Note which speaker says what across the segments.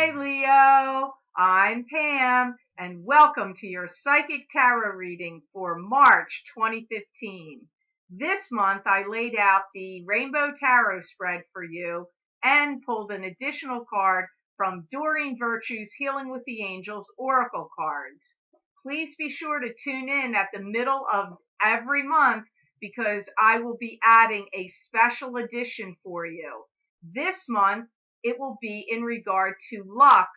Speaker 1: Hi, Leo. I'm Pam, and welcome to your Psychic Tarot reading for March 2015. This month, I laid out the Rainbow Tarot spread for you and pulled an additional card from Doreen Virtue's Healing with the Angels Oracle cards. Please be sure to tune in at the middle of every month because I will be adding a special edition for you. This month, it will be in regard to luck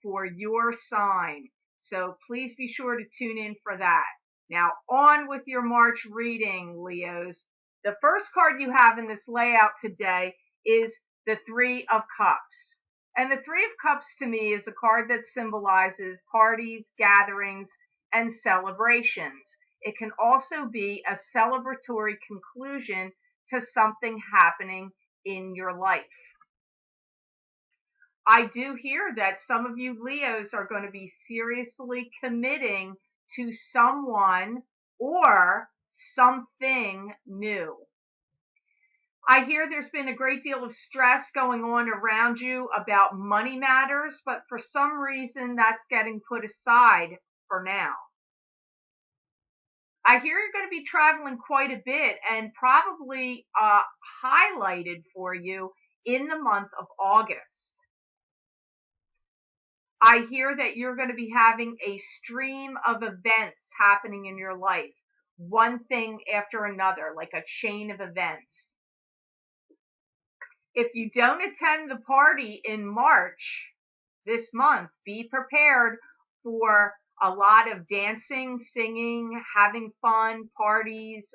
Speaker 1: for your sign. So please be sure to tune in for that. Now, on with your March reading, Leos. The first card you have in this layout today is the Three of Cups. And the Three of Cups to me is a card that symbolizes parties, gatherings, and celebrations. It can also be a celebratory conclusion to something happening in your life. I do hear that some of you Leos are going to be seriously committing to someone or something new. I hear there's been a great deal of stress going on around you about money matters, but for some reason that's getting put aside for now. I hear you're going to be traveling quite a bit and probably highlighted for you in the month of August. I hear that you're going to be having a stream of events happening in your life, one thing after another, like a chain of events. If you don't attend the party in March this month, be prepared for a lot of dancing, singing, having fun, parties.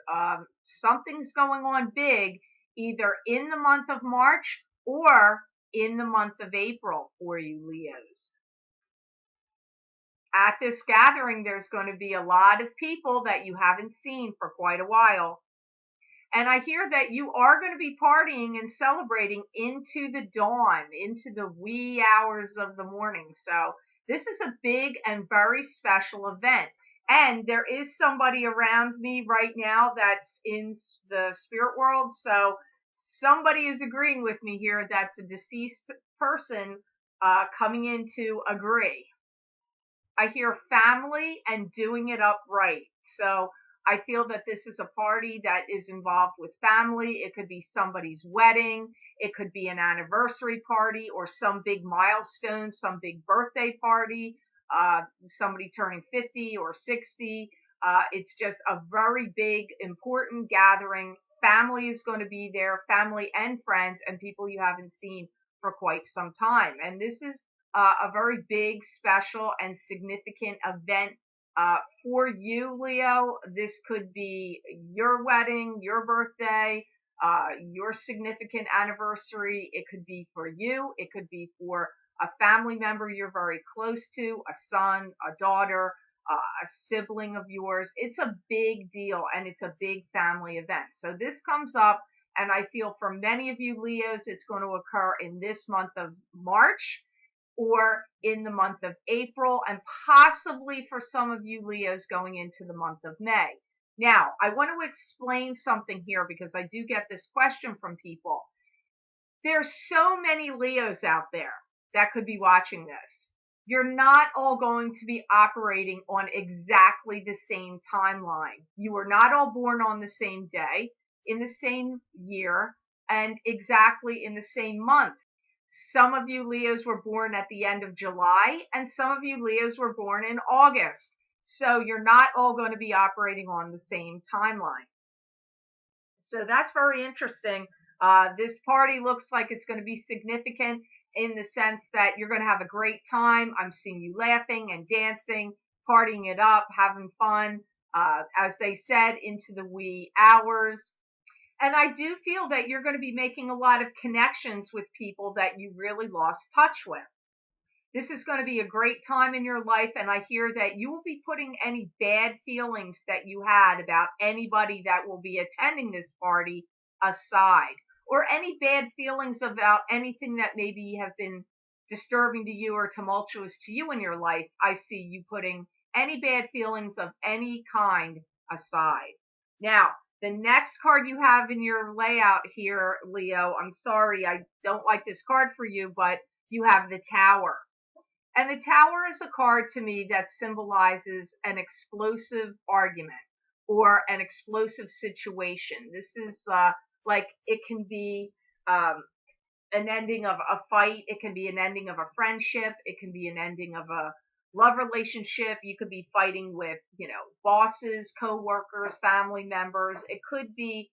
Speaker 1: Something's going on big either in the month of March or in the month of April for you Leos. At this gathering, there's going to be a lot of people that you haven't seen for quite a while. And I hear that you are going to be partying and celebrating into the dawn, into the wee hours of the morning. So this is a big and very special event. And there is somebody around me right now that's in the spirit world. So somebody is agreeing with me here. That's a deceased person coming in to agree. I hear family and doing it up right. So I feel that this is a party that is involved with family. It could be somebody's wedding. It could be an anniversary party or some big milestone, some big birthday party, somebody turning 50 or 60. It's just a very big, important gathering. Family is going to be there, family and friends and people you haven't seen for quite some time. And this is a very big, special, and significant event for you, Leo. This could be your wedding, your birthday, your significant anniversary. It could be for you. It could be for a family member you're very close to, a son, a daughter, a sibling of yours. It's a big deal, and it's a big family event. So this comes up, and I feel for many of you Leos, it's going to occur in this month of March or in the month of April, and possibly for some of you Leos going into the month of May. Now, I want to explain something here because I do get this question from people. There's so many Leos out there that could be watching this. You're not all going to be operating on exactly the same timeline. You are not all born on the same day, in the same year, and exactly in the same month. Some of you Leos were born at the end of July, and some of you Leos were born in August. So you're not all going to be operating on the same timeline. So that's very interesting. This party looks like it's going to be significant in the sense that you're going to have a great time. I'm seeing you laughing and dancing, partying it up, having fun, as they said, into the wee hours. And I do feel that you're going to be making a lot of connections with people that you really lost touch with. This is going to be a great time in your life, and I hear that you will be putting any bad feelings that you had about anybody that will be attending this party aside, or any bad feelings about anything that maybe have been disturbing to you or tumultuous to you in your life. I see you putting any bad feelings of any kind aside. Now, the next card you have in your layout here, Leo, I'm sorry, I don't like this card for you, but you have the Tower. And the Tower is a card to me that symbolizes an explosive argument or an explosive situation. This is like it can be um, an ending of a fight. It can be an ending of a friendship. It can be an ending of a love relationship. You could be fighting with, bosses, coworkers, family members. It could be,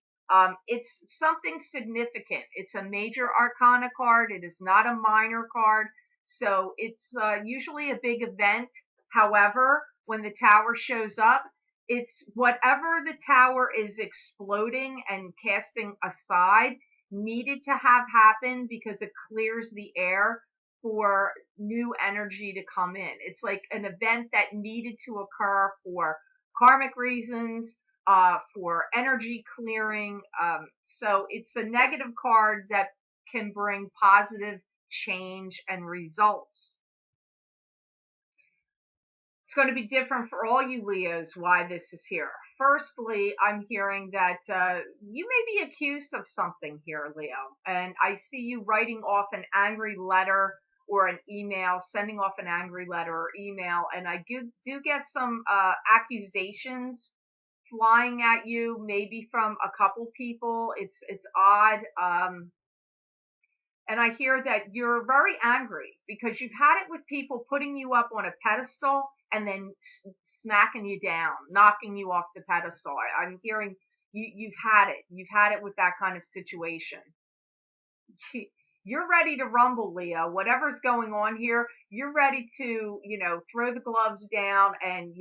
Speaker 1: it's something significant. It's a major arcana card. It is not a minor card. So it's usually a big event. However, when the Tower shows up, it's whatever the Tower is exploding and casting aside needed to have happen because it clears the air for new energy to come in. It's like an event that needed to occur for karmic reasons, for energy clearing. So it's a negative card that can bring positive change and results. It's going to be different for all you Leos why this is here. Firstly, I'm hearing that you may be accused of something here, Leo, and I see you writing off an angry letter or an email, sending off an angry letter or email, and I do get some accusations flying at you, maybe from a couple people. It's odd. And I hear that you're very angry because you've had it with people putting you up on a pedestal and then smacking you down, knocking you off the pedestal. I'm hearing you've had it. You've had it with that kind of situation. You're ready to rumble, Leo. Whatever's going on here, you're ready to, throw the gloves down and,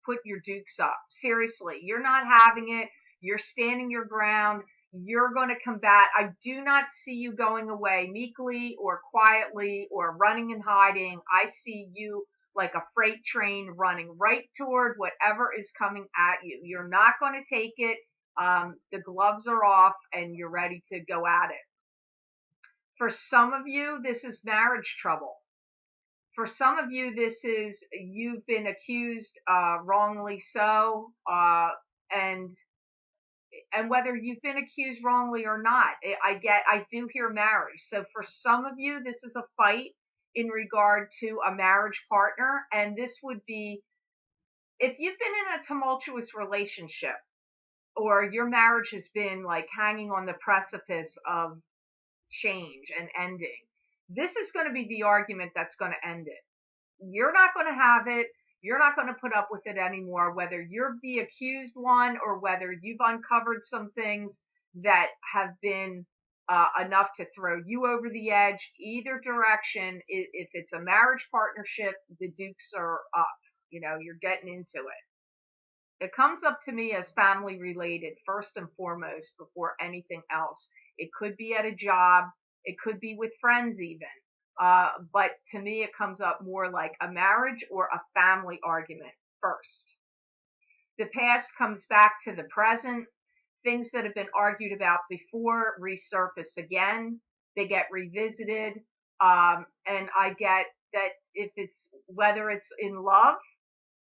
Speaker 1: put your dukes up. Seriously, you're not having it. You're standing your ground. You're going to combat. I do not see you going away meekly or quietly or running and hiding. I see you like a freight train running right toward whatever is coming at you. You're not going to take it. The gloves are off and you're ready to go at it. For some of you, this is marriage trouble. For some of you, this is you've been accused wrongly so, and whether you've been accused wrongly or not, I do hear marriage. So for some of you, this is a fight in regard to a marriage partner, and this would be if you've been in a tumultuous relationship or your marriage has been like hanging on the precipice of change and ending. This is going to be the argument that's going to end it. You're not going to have it. You're not going to put up with it anymore, whether you're the accused one or whether you've uncovered some things that have been enough to throw you over the edge. Either direction, if it's a marriage partnership, the dukes are up. You're getting into it. It comes up to me as family related, first and foremost, before anything else. It could be at a job. It could be with friends even. But to me, it comes up more like a marriage or a family argument first. The past comes back to the present. Things that have been argued about before resurface again. They get revisited. And I get that if it's, whether it's in love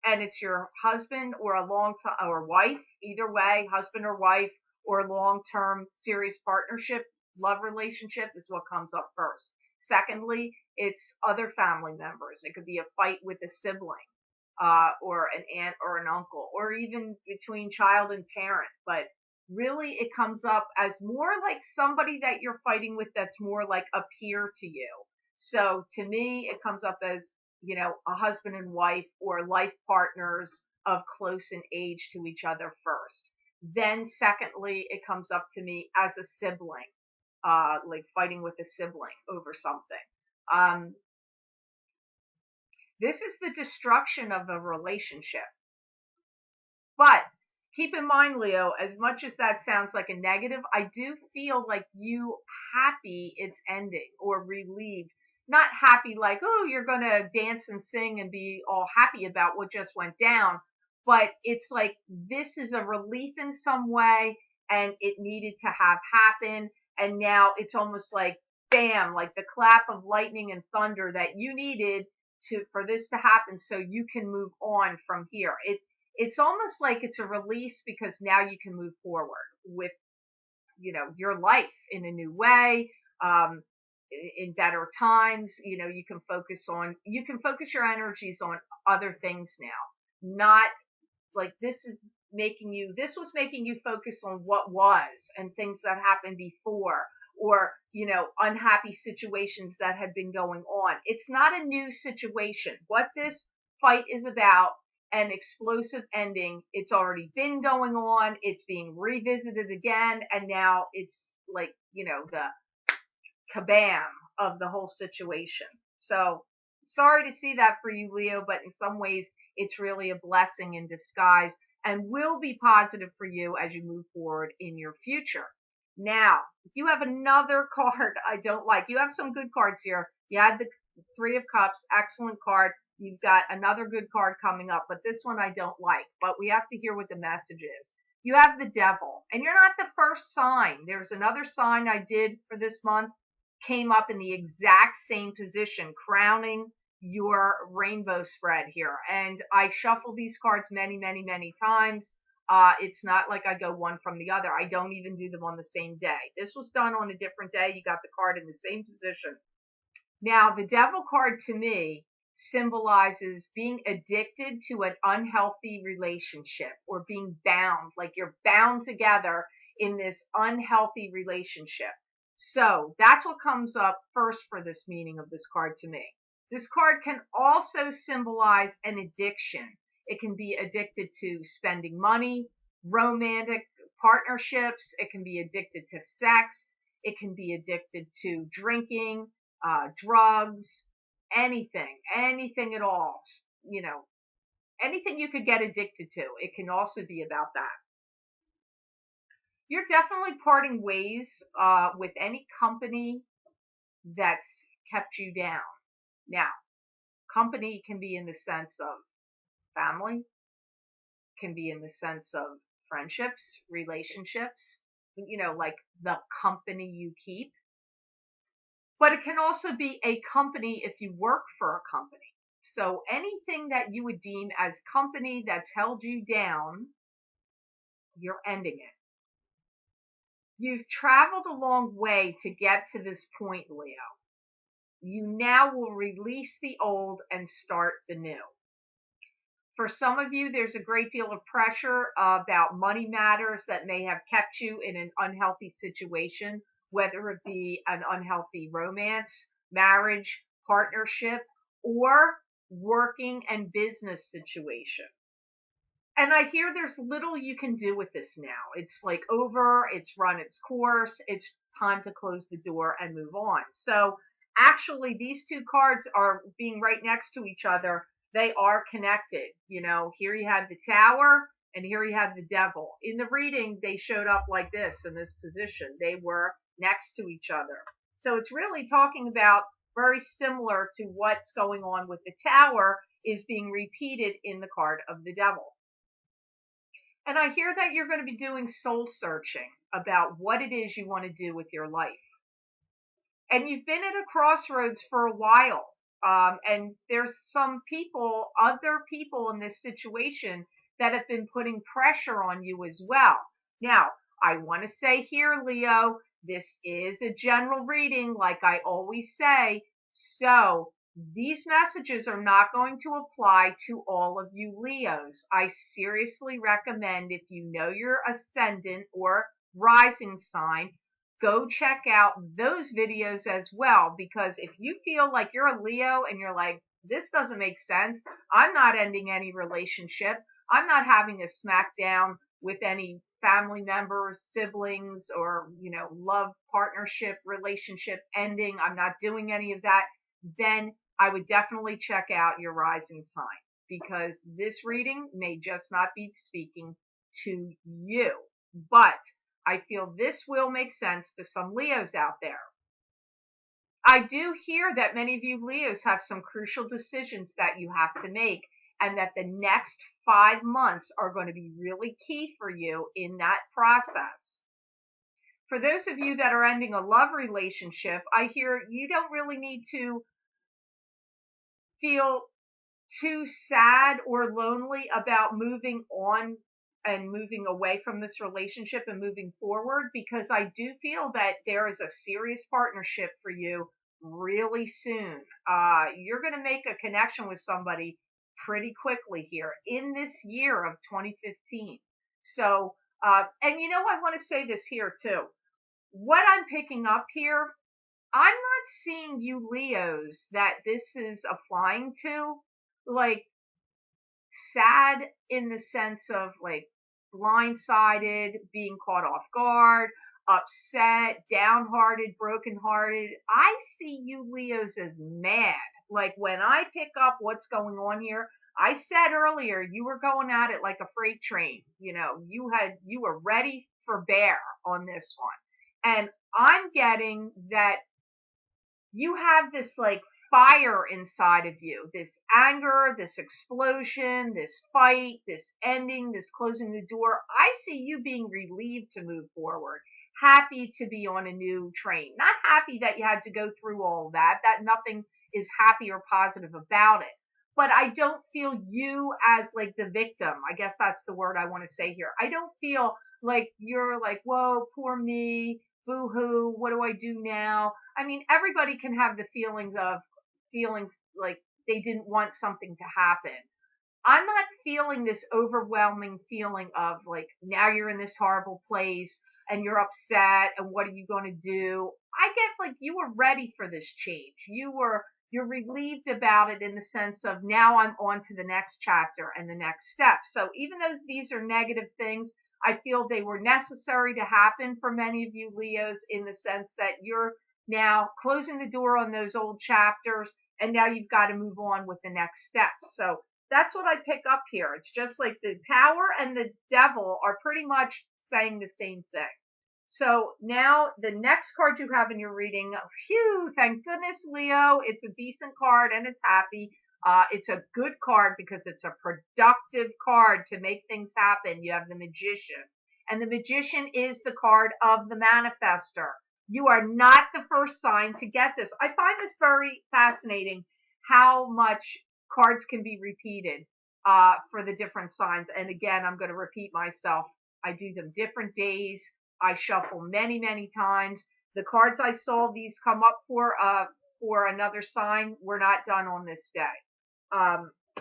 Speaker 1: and it's your husband or a long time or wife, either way, husband or wife, or long-term serious partnership, love relationship is what comes up first. Secondly, it's other family members. It could be a fight with a sibling, or an aunt or an uncle, or even between child and parent. But really, it comes up as more like somebody that you're fighting with that's more like a peer to you. So to me, it comes up as, a husband and wife or life partners of close in age to each other first. Then secondly, it comes up to me as a sibling, like fighting with a sibling over something. This is the destruction of a relationship. But keep in mind, Leo, as much as that sounds like a negative, I do feel like you happy it's ending or relieved. Not happy like, oh, you're going to dance and sing and be all happy about what just went down. But it's like this is a relief in some way and it needed to have happen. And now it's almost like, bam, like the clap of lightning and thunder that you needed for this to happen so you can move on from here. It's almost like it's a release because now you can move forward with, your life in a new way. in better times. You can focus your energies on other things now, not like this was making you focus on what was and things that happened before, or unhappy situations that had been going on. It's not a new situation. What this fight is about, an explosive ending, it's already been going on, it's being revisited again, and now it's like the kabam of the whole situation. So sorry to see that for you, Leo, but in some ways it's really a blessing in disguise and will be positive for you as you move forward in your future. Now, if you have another card I don't like, you have some good cards here. You had the Three of Cups, excellent card. You've got another good card coming up, but this one I don't like. But we have to hear what the message is. You have the Devil, and you're not the first sign. There's another sign I did for this month, came up in the exact same position, crowning your rainbow spread here. And I shuffle these cards many, many, many times. It's not like I go one from the other. I don't even do them on the same day. This was done on a different day. You got the card in the same position. Now, the Devil card to me symbolizes being addicted to an unhealthy relationship, or being bound, like you're bound together in this unhealthy relationship. So that's what comes up first for this meaning of this card to me. This card can also symbolize an addiction. It can be addicted to spending money, romantic partnerships. It can be addicted to sex. It can be addicted to drinking, drugs, anything at all. Anything you could get addicted to. It can also be about that. You're definitely parting ways with any company that's kept you down. Now, company can be in the sense of family, can be in the sense of friendships, relationships, like the company you keep. But it can also be a company if you work for a company. So anything that you would deem as company that's held you down, you're ending it. You've traveled a long way to get to this point, Leo. You now will release the old and start the new. For some of you, there's a great deal of pressure about money matters that may have kept you in an unhealthy situation, whether it be an unhealthy romance, marriage, partnership, or working and business situation. And I hear there's little you can do with this now. It's like over, it's run its course, it's time to close the door and move on. So actually, these two cards are being right next to each other. They are connected. Here you have the Tower and here you have the Devil. In the reading, they showed up like this in this position. They were next to each other. So it's really talking about very similar to what's going on with the Tower is being repeated in the card of the Devil. And I hear that you're going to be doing soul searching about what it is you want to do with your life. And you've been at a crossroads for a while. And there's other people in this situation that have been putting pressure on you as well. Now, I want to say here, Leo, this is a general reading, like I always say. So these messages are not going to apply to all of you Leos. I seriously recommend, if you know your ascendant or rising sign, go check out those videos as well, because if you feel like you're a Leo and you're like, this doesn't make sense, I'm not ending any relationship, I'm not having a smackdown with any family members, siblings, or, love partnership, relationship ending, I'm not doing any of that, then I would definitely check out your rising sign, because this reading may just not be speaking to you. But I feel this will make sense to some Leos out there. I do hear that many of you Leos have some crucial decisions that you have to make, and that the next 5 months are going to be really key for you in that process. For those of you that are ending a love relationship, I hear you don't really need to feel too sad or lonely about moving on and moving away from this relationship and moving forward, because I do feel that there is a serious partnership for you really soon. You're going to make a connection with somebody pretty quickly here in this year of 2015. So, and I want to say this here too. What I'm picking up here, I'm not seeing you Leos that this is applying to, like, sad in the sense of like blindsided, being caught off guard, upset, downhearted, brokenhearted. I see you Leos as mad. Like when I pick up what's going on here, I said earlier you were going at it like a freight train. You were ready for bear on this one. And I'm getting that you have this like fire inside of you, this anger, this explosion, this fight, this ending, this closing the door. I see you being relieved to move forward, happy to be on a new train. Not happy that you had to go through all that nothing is happy or positive about it. But I don't feel you as like the victim. I guess that's the word I want to say here. I don't feel like you're like, whoa, poor me, boo hoo, what do I do now? I mean, everybody can have the feelings like they didn't want something to happen. I'm not feeling this overwhelming feeling of like now you're in this horrible place and you're upset and what are you going to do? I get like you were ready for this change. You're relieved about it in the sense of now I'm on to the next chapter and the next step. So even though these are negative things, I feel they were necessary to happen for many of you Leos in the sense that you're now closing the door on those old chapters and now you've got to move on with the next steps. So that's what I pick up here. It's just like the tower and the devil are pretty much saying the same thing. So now the next card you have in your reading, phew, thank goodness, Leo. It's a decent card and it's happy. It's a good card because it's a productive card to make things happen. You have the Magician. And the Magician is the card of the manifester. You are not the first sign to get this. I find this very fascinating how much cards can be repeated for the different signs. And again, I'm going to repeat myself. I do them different days. I shuffle many, many times. The cards I saw these come up for another sign were not done on this day.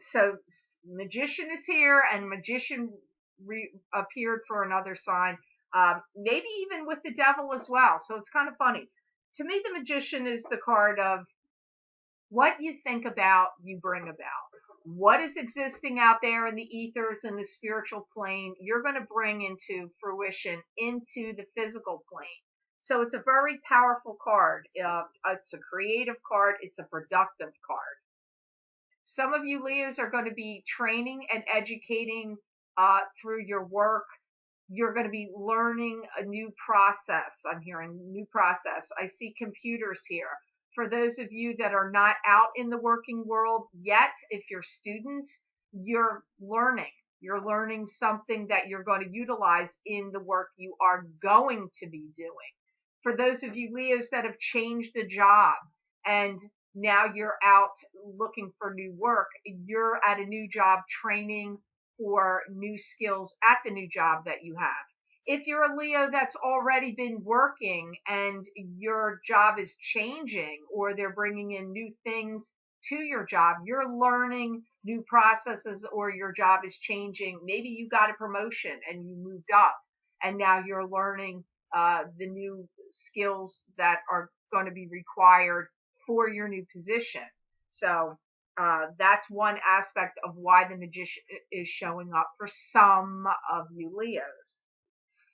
Speaker 1: So Magician is here and Magician appeared for another sign. Maybe even with the devil as well. So it's kind of funny. To me, the Magician is the card of what you think about, you bring about. What is existing out there in the ethers and the spiritual plane, you're going to bring into fruition into the physical plane. So it's a very powerful card. It's a creative card. It's a productive card. Some of you Leos are going to be training and educating through your work. You're going to be learning a new process. I'm hearing new process. I see computers here. For those of you that are not out in the working world yet, if you're students, you're learning. You're learning something that you're going to utilize in the work you are going to be doing. For those of you Leos that have changed the job and now you're out looking for new work, you're at a new job training for new skills at the new job that you have. If you're a Leo that's already been working and your job is changing or they're bringing in new things to your job, you're learning new processes or your job is changing. Maybe you got a promotion and you moved up and now you're learning the new skills that are going to be required for your new position. So that's one aspect of why the Magician is showing up for some of you Leos.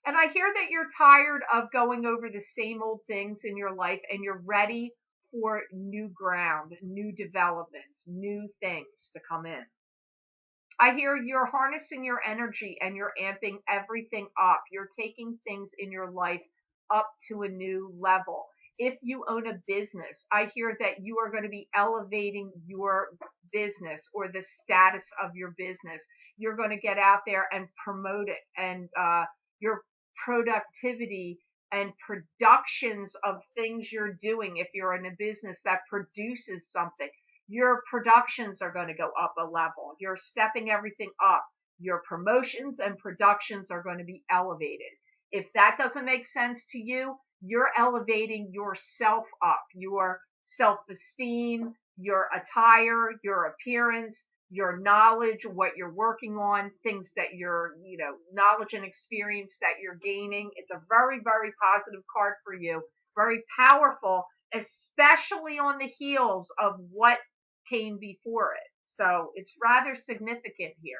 Speaker 1: And I hear that you're tired of going over the same old things in your life and you're ready for new ground, new developments, new things to come in. I hear you're harnessing your energy and you're amping everything up. You're taking things in your life up to a new level. If you own a business, I hear that you are going to be elevating your business or the status of your business. You're going to get out there and promote it, and your productivity and productions of things you're doing. If you're in a business that produces something, your productions are going to go up a level. You're stepping everything up. Your promotions and productions are going to be elevated. If that doesn't make sense to you, You're elevating yourself up, your self-esteem, your attire, your appearance, your knowledge, what you're working on, things that knowledge and experience that you're gaining. It's a very, very positive card for you. Very powerful, especially on the heels of what came before it. So it's rather significant here.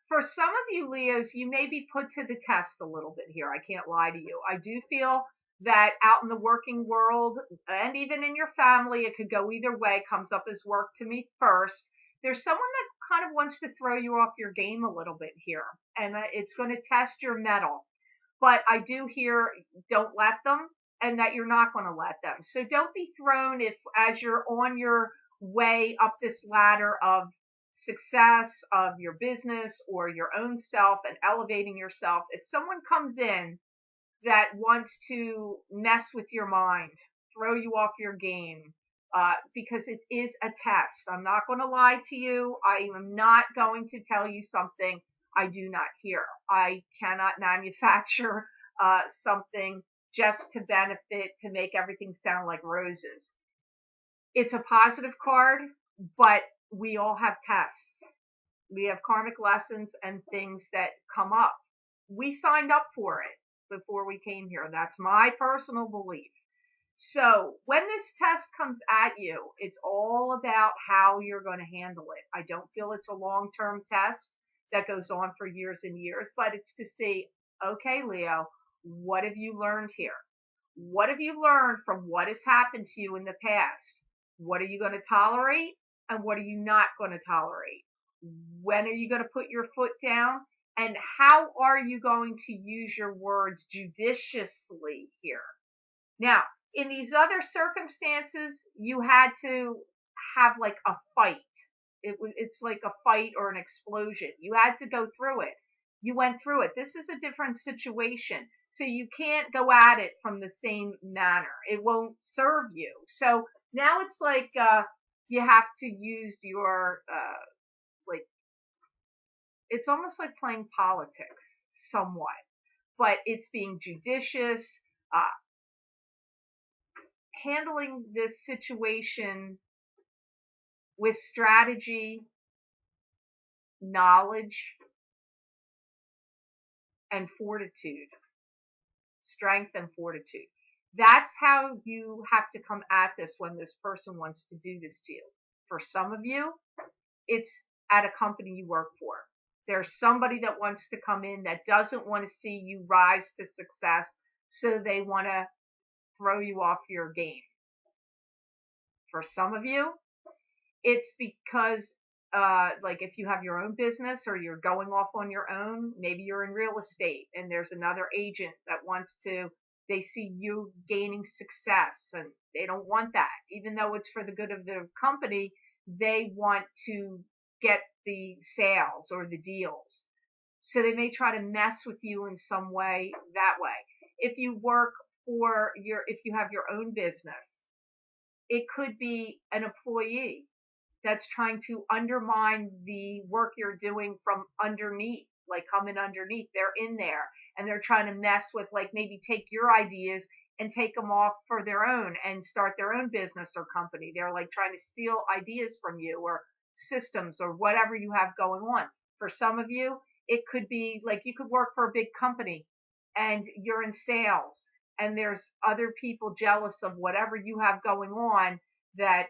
Speaker 1: For some of you Leos, you may be put to the test a little bit here. I can't lie to you. I do feel that out in the working world and even in your family, it could go either way, comes up as work to me first. There's someone that kind of wants to throw you off your game a little bit here, and it's going to test your mettle. But I do hear don't let them, and that you're not going to let them. So don't be thrown if as you're on your way up this ladder of success of your business or your own self and elevating yourself, if someone comes in that wants to mess with your mind, throw you off your game, because it is a test. I'm not going to lie to you. I am not going to tell you something I do not hear. I cannot manufacture something just to benefit, to make everything sound like roses. It's a positive card, but we all have tests. We have karmic lessons and things that come up. We signed up for it before we came here. That's my personal belief. So when this test comes at you, it's all about how you're going to handle it. I don't feel it's a long-term test that goes on for years and years, but it's to see, okay, Leo, what have you learned here? What have you learned from what has happened to you in the past? What are you going to tolerate and what are you not going to tolerate? When are you going to put your foot down? And how are you going to use your words judiciously here? Now, in these other circumstances, you had to have like a fight. It's like a fight or an explosion. You had to go through it. You went through it. This is a different situation. So you can't go at it from the same manner. It won't serve you. So now it's like you have to use your like it's almost like playing politics somewhat, but it's being judicious, uh, handling this situation with strategy, knowledge, and fortitude, strength and fortitude. That's how you have to come at this when this person wants to do this to you. For some of you, it's at a company you work for. There's somebody that wants to come in that doesn't want to see you rise to success, so they want to throw you off your game. For some of you, it's because like if you have your own business or you're going off on your own, maybe you're in real estate and there's another agent that wants to, they see you gaining success and they don't want that. Even though it's for the good of the company, they want to get the sales or the deals. So they may try to mess with you in some way that way. If you work if you have your own business, it could be an employee that's trying to undermine the work you're doing from underneath, like coming underneath. They're in there and they're trying to mess with, like, maybe take your ideas and take them off for their own and start their own business or company. They're like trying to steal ideas from you or systems or whatever you have going on. For some of you, it could be like you could work for a big company and you're in sales and there's other people jealous of whatever you have going on, that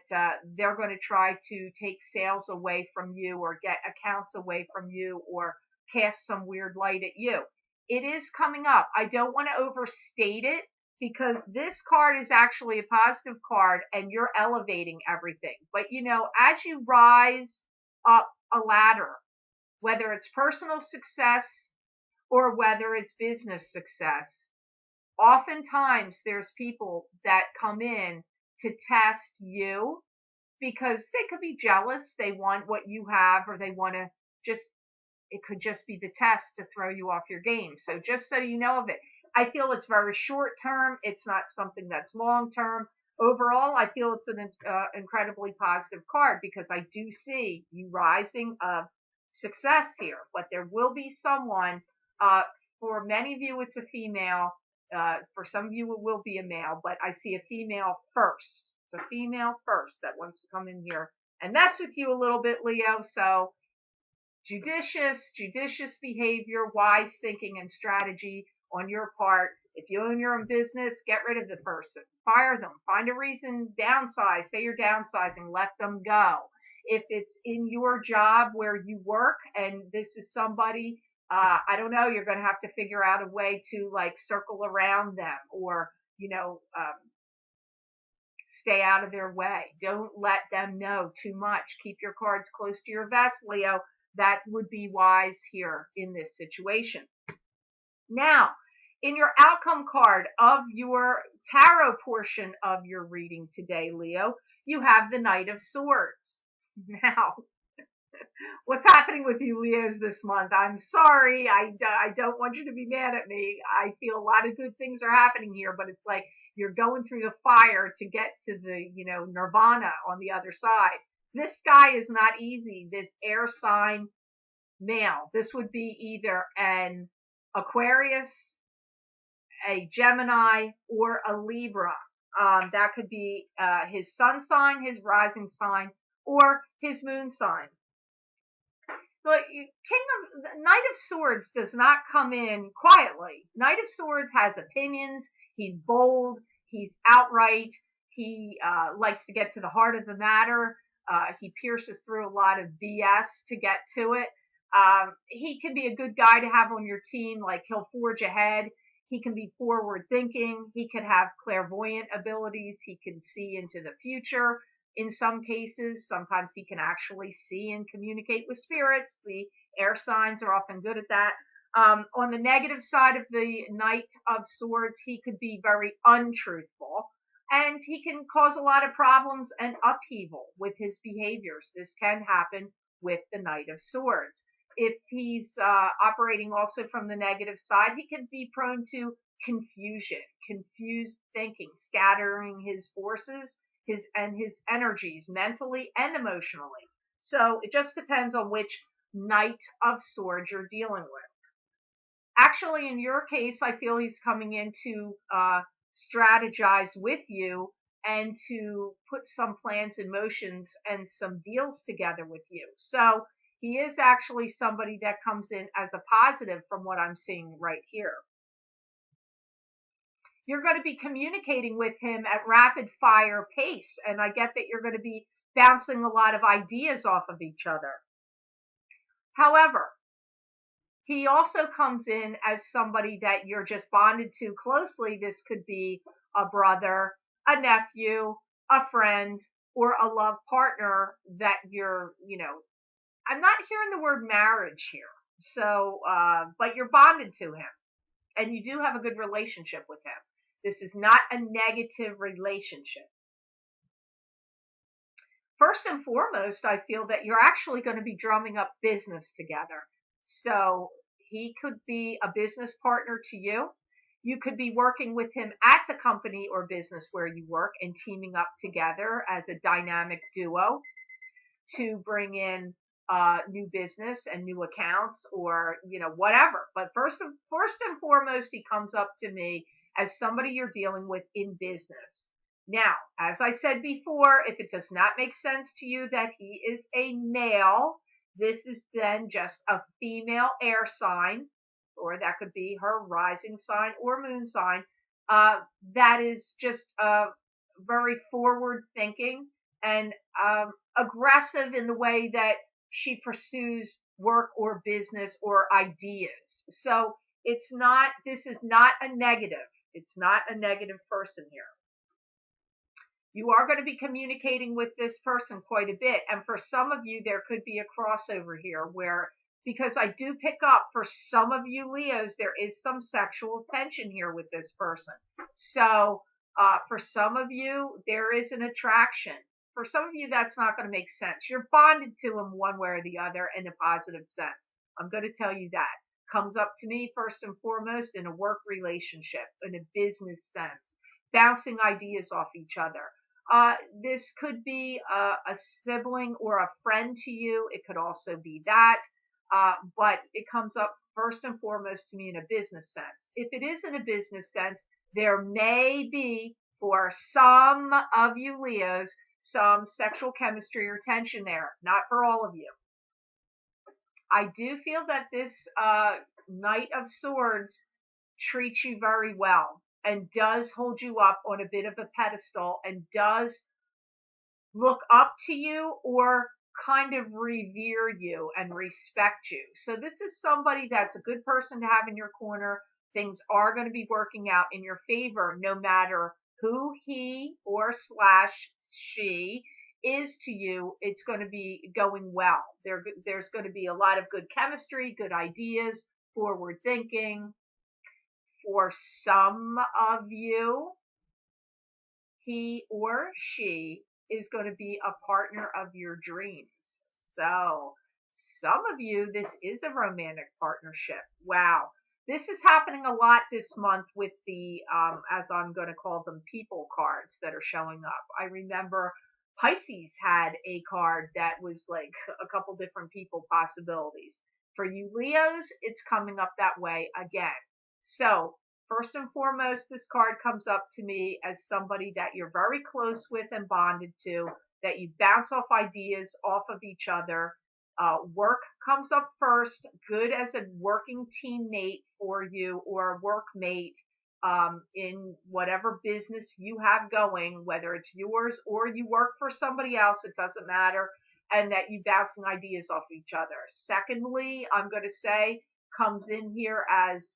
Speaker 1: they're going to try to take sales away from you or get accounts away from you or cast some weird light at you. It is coming up. I don't want to overstate it because this card is actually a positive card and you're elevating everything. But as you rise up a ladder, whether it's personal success or whether it's business success, oftentimes there's people that come in to test you because they could be jealous. They want what you have, or they want to just, it could just be the test to throw you off your game. So just so you know of it, I feel it's very short term. It's not something that's long term. Overall, I feel it's an incredibly positive card because I do see you rising of success here. But there will be someone, for many of you, it's a female For some of you, it will be a male, but I see a female first. It's a female first that wants to come in here and mess with you a little bit, Leo. So judicious behavior, wise thinking and strategy on your part. If you own your own business, get rid of the person. Fire them. Find a reason, downsize. Say you're downsizing. Let them go. If it's in your job where you work and this is somebody, I don't know, you're going to have to figure out a way to like circle around them or, stay out of their way. Don't let them know too much. Keep your cards close to your vest, Leo. That would be wise here in this situation. Now, in your outcome card of your tarot portion of your reading today, Leo, you have the Knight of Swords. Now, what's happening with you Leos this month? I'm sorry. I don't want you to be mad at me. I feel a lot of good things are happening here, but it's like you're going through the fire to get to the, nirvana on the other side. This guy is not easy. This air sign male. This would be either an Aquarius, a Gemini, or a Libra. That could be his sun sign, his rising sign, or his moon sign. The Knight of Swords does not come in quietly. Knight of Swords has opinions. He's bold. He's outright. He likes to get to the heart of the matter. He pierces through a lot of BS to get to it. He can be a good guy to have on your team. Like he'll forge ahead. He can be forward thinking. He could have clairvoyant abilities. He can see into the future. In some cases, sometimes he can actually see and communicate with spirits. The air signs are often good at that. On the negative side of the Knight of Swords, he could be very untruthful, and he can cause a lot of problems and upheaval with his behaviors. This can happen with the Knight of Swords. If he's operating also from the negative side, he can be prone to confusion, confused thinking, scattering his forces, his energies mentally and emotionally. So it just depends on which Knight of Swords you're dealing with. Actually, in your case, I feel he's coming in to strategize with you and to put some plans in motions and some deals together with you. So he is actually somebody that comes in as a positive from what I'm seeing right here. You're going to be communicating with him at rapid fire pace, and I get that you're going to be bouncing a lot of ideas off of each other. However, he also comes in as somebody that you're just bonded to closely. This could be a brother, a nephew, a friend, or a love partner that you're, I'm not hearing the word marriage here. So, but you're bonded to him and you do have a good relationship with him. This is not a negative relationship. First and foremost, I feel that you're actually going to be drumming up business together. So he could be a business partner to you. You could be working with him at the company or business where you work and teaming up together as a dynamic duo to bring in new business and new accounts or, whatever. But first and foremost, he comes up to me as somebody you're dealing with in business. Now, as I said before, if it does not make sense to you that he is a male, this is then just a female air sign, or that could be her rising sign or moon sign. That is just very forward thinking and aggressive in the way that she pursues work or business or ideas. So this is not a negative. It's not a negative person here. You are going to be communicating with this person quite a bit. And for some of you, there could be a crossover here because I do pick up for some of you Leos, there is some sexual tension here with this person. So for some of you, there is an attraction. For some of you, that's not going to make sense. You're bonded to him one way or the other in a positive sense. I'm going to tell you that. Comes up to me first and foremost in a work relationship, in a business sense, bouncing ideas off each other. This could be a sibling or a friend to you. It could also be that. but it comes up first and foremost to me in a business sense. If it is in a business sense, there may be, for some of you Leos, some sexual chemistry or tension there. Not for all of you. I do feel that this Knight of Swords treats you very well and does hold you up on a bit of a pedestal and does look up to you or kind of revere you and respect you. So this is somebody that's a good person to have in your corner. Things are going to be working out in your favor no matter who he or slash she is to you. It's going to be going well. There's going to be a lot of good chemistry, good ideas, forward thinking. For some of you, he or she is going to be a partner of your dreams. So some of you, this is a romantic partnership. Wow. This is happening a lot this month with the, as I'm going to call them, people cards that are showing up. I remember Pisces had a card that was like a couple different people possibilities. For you Leos, it's coming up that way again. So first and foremost, this card comes up to me as somebody that you're very close with and bonded to, that you bounce off ideas off of each other. Work comes up first, good as a working teammate for you or a workmate in whatever business you have going, whether it's yours or you work for somebody else, it doesn't matter, and that you bouncing ideas off each other. Secondly, I'm going to say comes in here as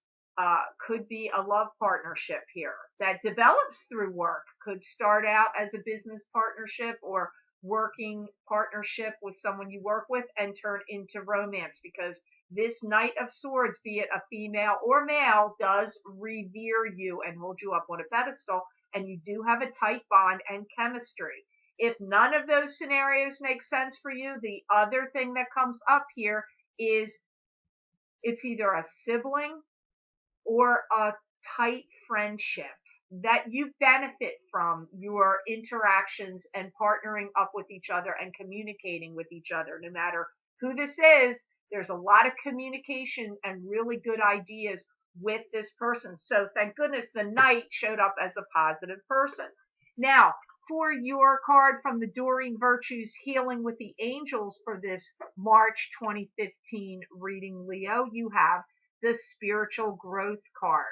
Speaker 1: could be a love partnership here that develops through work. Could start out as a business partnership or working partnership with someone you work with and turn into romance, because this Knight of Swords, be it a female or male, does revere you and hold you up on a pedestal, and you do have a tight bond and chemistry. If none of those scenarios make sense for you, the other thing that comes up here is it's either a sibling or a tight friendship that you benefit from your interactions and partnering up with each other and communicating with each other. No matter who this is, there's a lot of communication and really good ideas with this person. So thank goodness the Knight showed up as a positive person. Now, for your card from the Doreen Virtues Healing with the Angels for this March 2015 reading, Leo, you have the Spiritual Growth card.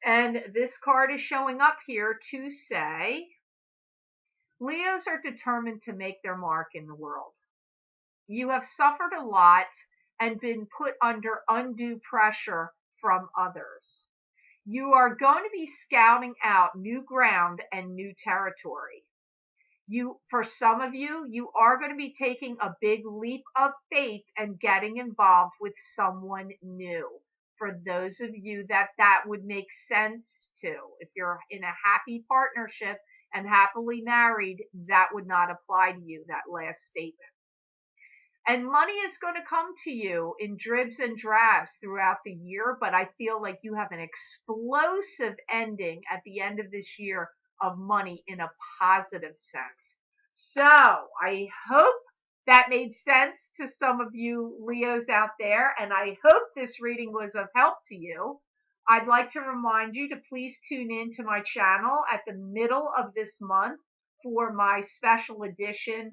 Speaker 1: And this card is showing up here to say, Leos are determined to make their mark in the world. You have suffered a lot and been put under undue pressure from others. You are going to be scouting out new ground and new territory. For some of you, you are going to be taking a big leap of faith and getting involved with someone new. For those of you that would make sense to, if you're in a happy partnership and happily married, that would not apply to you, that last statement. And money is going to come to you in dribs and drabs throughout the year, but I feel like you have an explosive ending at the end of this year of money in a positive sense. So I hope that made sense to some of you Leos out there, and I hope this reading was of help to you. I'd like to remind you to please tune in to my channel at the middle of this month for my special edition.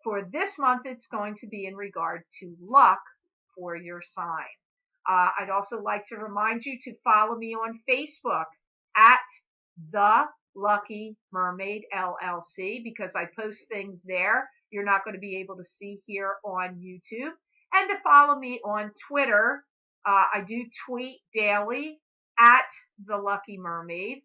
Speaker 1: For this month, it's going to be in regard to luck for your sign. I'd also like to remind you to follow me on Facebook at The Lucky Mermaid LLC, because I post things there you're not going to be able to see here on YouTube. And to follow me on Twitter. I do tweet daily at The Lucky Mermaid.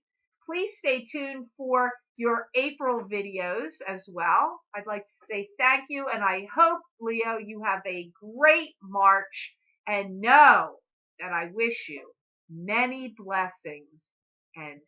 Speaker 1: Please stay tuned for your April videos as well. I'd like to say thank you, and I hope, Leo, you have a great March, and know that I wish you many blessings and